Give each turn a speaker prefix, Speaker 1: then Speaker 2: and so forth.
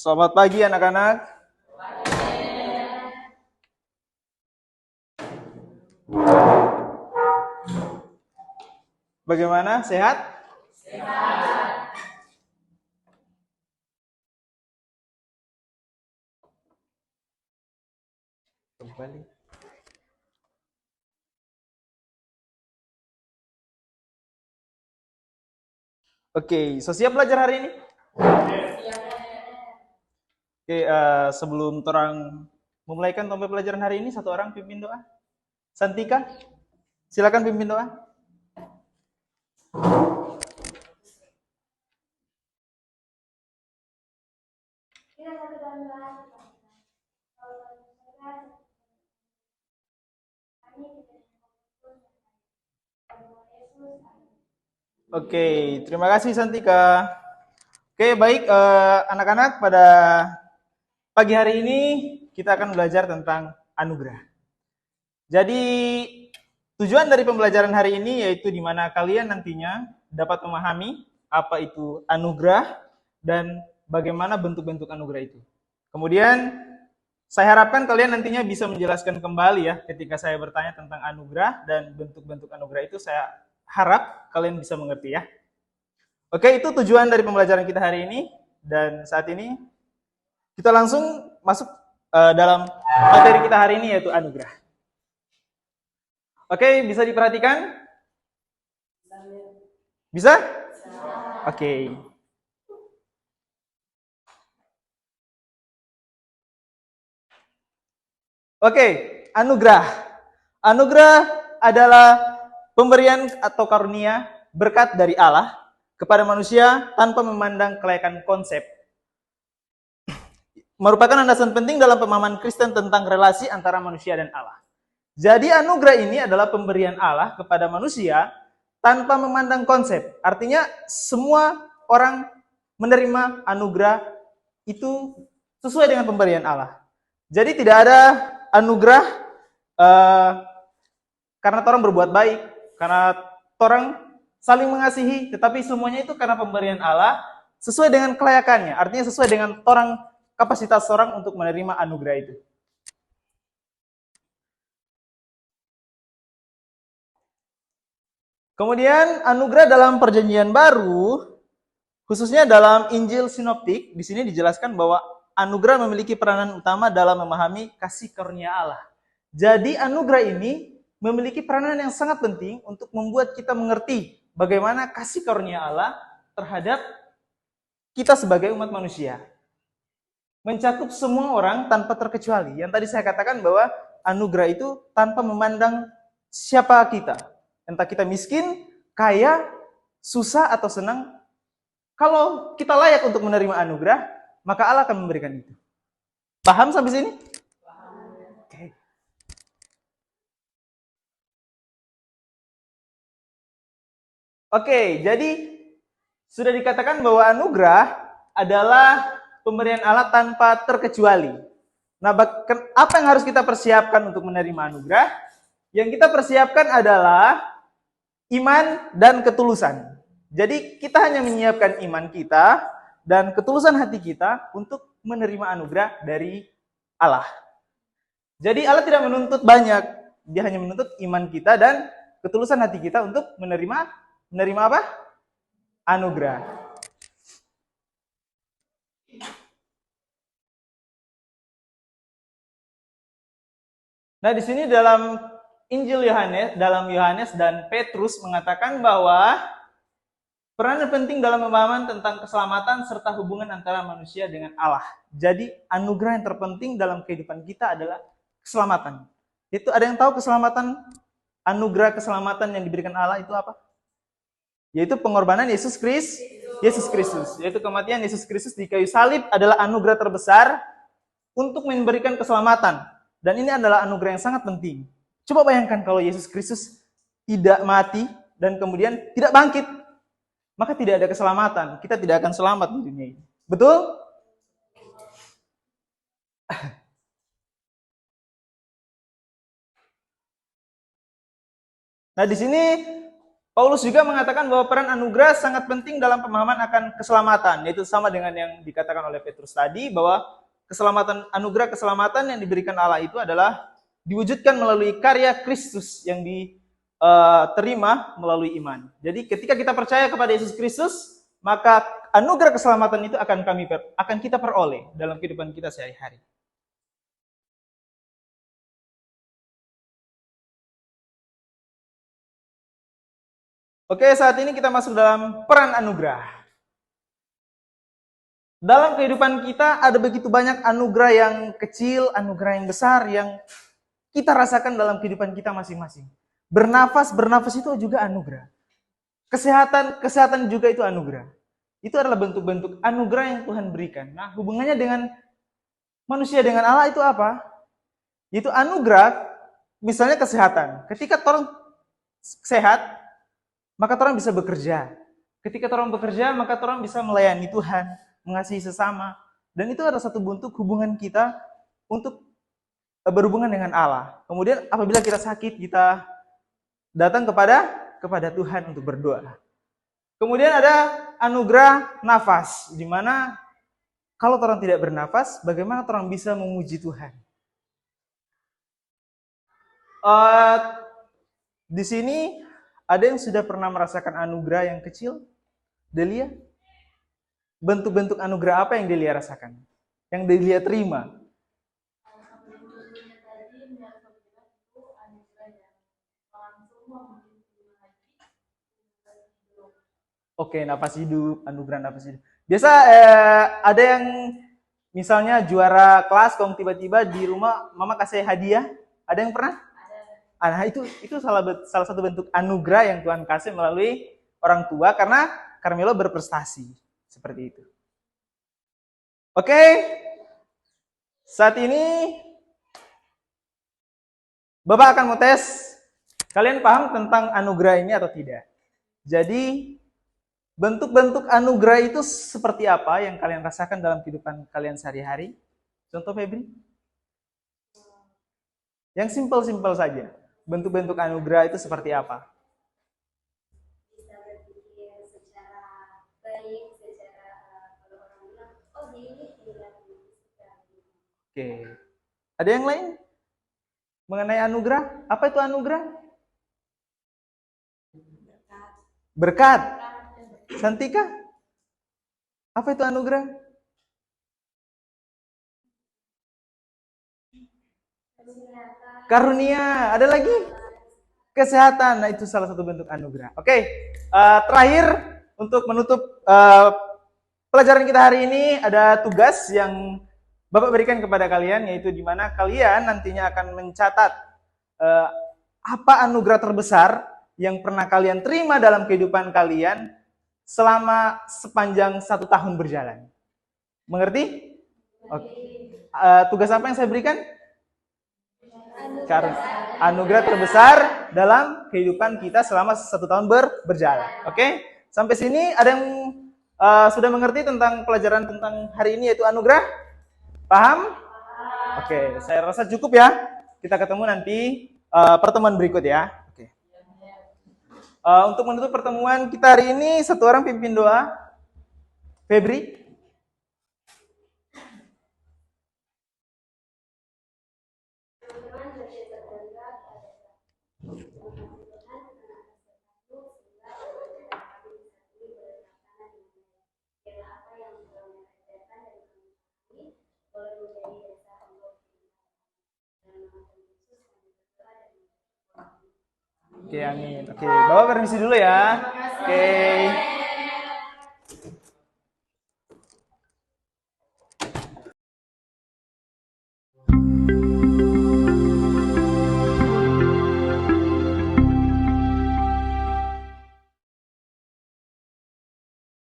Speaker 1: Selamat pagi anak-anak. Bagaimana? Sehat? Kembali. Oke, so siap belajar hari ini? Oke, sebelum orang memulaikan topik pelajaran hari ini, satu orang pimpin doa. Santika, silakan pimpin doa. Oke, terima kasih Santika. Oke, baik anak-anak, pada pagi hari ini kita akan belajar tentang anugerah. Jadi tujuan dari pembelajaran hari ini yaitu di mana kalian nantinya dapat memahami apa itu anugerah dan bagaimana bentuk-bentuk anugerah itu. Kemudian saya harapkan kalian nantinya bisa menjelaskan kembali ya ketika saya bertanya tentang anugerah dan bentuk-bentuk anugerah itu, saya harap kalian bisa mengerti ya. Oke, itu tujuan dari pembelajaran kita hari ini, dan saat ini kita langsung masuk dalam materi kita hari ini yaitu anugerah. Oke, bisa diperhatikan? Bisa? Oke. Oke, anugerah. Anugerah adalah pemberian atau karunia berkat dari Allah kepada manusia tanpa memandang kelayakan konsep. Merupakan landasan penting dalam pemahaman Kristen tentang relasi antara manusia dan Allah. Jadi anugerah ini adalah pemberian Allah kepada manusia tanpa memandang konsep. Artinya semua orang menerima anugerah itu sesuai dengan pemberian Allah. Jadi tidak ada anugerah karena orang berbuat baik, karena orang saling mengasihi, tetapi semuanya itu karena pemberian Allah sesuai dengan kelayakannya. Artinya sesuai dengan orang, kapasitas orang untuk menerima anugerah itu. Kemudian anugerah dalam perjanjian baru, khususnya dalam Injil Sinoptik, di sini dijelaskan bahwa anugerah memiliki peranan utama dalam memahami kasih karunia Allah. Jadi anugerah ini memiliki peranan yang sangat penting untuk membuat kita mengerti bagaimana kasih karunia Allah terhadap kita sebagai umat manusia. Mencakup semua orang tanpa terkecuali. Yang tadi saya katakan bahwa anugerah itu tanpa memandang siapa kita. Entah kita miskin, kaya, susah atau senang. Kalau kita layak untuk menerima anugerah, maka Allah akan memberikan itu. Paham sampai sini? Oke. Oke, jadi sudah dikatakan bahwa anugerah adalah pemberian Allah tanpa terkecuali. Nah, apa yang harus kita persiapkan untuk menerima anugerah? Yang kita persiapkan adalah iman dan ketulusan. Jadi kita hanya menyiapkan iman kita dan ketulusan hati kita untuk menerima anugerah dari Allah. Jadi Allah tidak menuntut banyak, dia hanya menuntut iman kita dan ketulusan hati kita untuk menerima apa? Anugerah. Nah, di sini dalam Injil Yohanes, dalam Yohanes dan Petrus mengatakan bahwa peranan penting dalam pemahaman tentang keselamatan serta hubungan antara manusia dengan Allah. Jadi anugerah yang terpenting dalam kehidupan kita adalah keselamatan. Itu ada yang tahu keselamatan, anugerah keselamatan yang diberikan Allah itu apa? Yaitu pengorbanan Yesus Kristus. Yaitu kematian Yesus Kristus di kayu salib adalah anugerah terbesar untuk memberikan keselamatan. Dan ini adalah anugerah yang sangat penting. Coba bayangkan kalau Yesus Kristus tidak mati dan kemudian tidak bangkit, maka tidak ada keselamatan. Kita tidak akan selamat di dunia ini. Betul? Nah, di sini Paulus juga mengatakan bahwa peran anugerah sangat penting dalam pemahaman akan keselamatan, yaitu sama dengan yang dikatakan oleh Petrus tadi, bahwa keselamatan, anugerah keselamatan yang diberikan Allah itu adalah diwujudkan melalui karya Kristus yang diterima melalui iman. Jadi ketika kita percaya kepada Yesus Kristus, maka anugerah keselamatan itu akan kita peroleh dalam kehidupan kita sehari-hari. Oke, saat ini kita masuk dalam peran anugerah. Dalam kehidupan kita ada begitu banyak anugerah yang kecil, anugerah yang besar yang kita rasakan dalam kehidupan kita masing-masing. Bernafas itu juga anugerah. Kesehatan juga itu anugerah. Itu adalah bentuk-bentuk anugerah yang Tuhan berikan. Nah, hubungannya dengan manusia dengan Allah itu apa? Itu anugerah, misalnya kesehatan. Ketika orang sehat, maka orang bisa bekerja. Ketika orang bekerja, maka orang bisa melayani Tuhan, mengasihi sesama. Dan itu adalah satu bentuk hubungan kita untuk berhubungan dengan Allah. Kemudian apabila kita sakit, kita datang kepada Tuhan untuk berdoa. Kemudian ada anugerah nafas, di mana kalau orang tidak bernafas, bagaimana orang bisa memuji Tuhan? Di sini ada yang sudah pernah merasakan anugerah yang kecil? Delia? Bentuk-bentuk anugerah apa yang Delia rasakan? Yang Delia terima? Oke, napas hidup, anugerah napas hidup. Biasa ada yang misalnya juara kelas, kalau tiba-tiba di rumah mama kasih hadiah. Ada yang pernah? Nah, itu salah satu bentuk anugerah yang Tuhan kasih melalui orang tua karena Carmelo berprestasi seperti itu. Oke, saat ini Bapak akan mau tes. Kalian paham tentang anugerah ini atau tidak? Jadi bentuk-bentuk anugerah itu seperti apa yang kalian rasakan dalam kehidupan kalian sehari-hari? Contoh Febri? Yang simpel-simpel saja. Bentuk-bentuk anugerah itu seperti apa?
Speaker 2: Bisa berpikir secara baik, secara kalau orang bilang, oh ini bilang
Speaker 1: Oke. Ada yang lain? Mengenai anugerah? Apa itu anugerah? Berkat. Santika? Apa itu anugerah? Karunia. Ada lagi? Kesehatan. Nah, itu salah satu bentuk anugerah. Oke. Terakhir untuk menutup pelajaran kita hari ini ada tugas yang Bapak berikan kepada kalian, yaitu di mana kalian nantinya akan mencatat apa anugerah terbesar yang pernah kalian terima dalam kehidupan kalian selama sepanjang 1 tahun berjalan. Mengerti? Oke. Tugas apa yang saya berikan? Anugerah terbesar dalam kehidupan kita selama 1 tahun berjalan. Oke? Sampai sini ada yang sudah mengerti tentang pelajaran tentang hari ini, yaitu anugerah? Paham? Oke, saya rasa cukup ya. Kita ketemu nanti pertemuan berikut ya. Oke. Untuk menutup pertemuan kita hari ini, satu orang pimpin doa. Febri. Oke, amin. Oke, Bapak permisi dulu ya. Oke.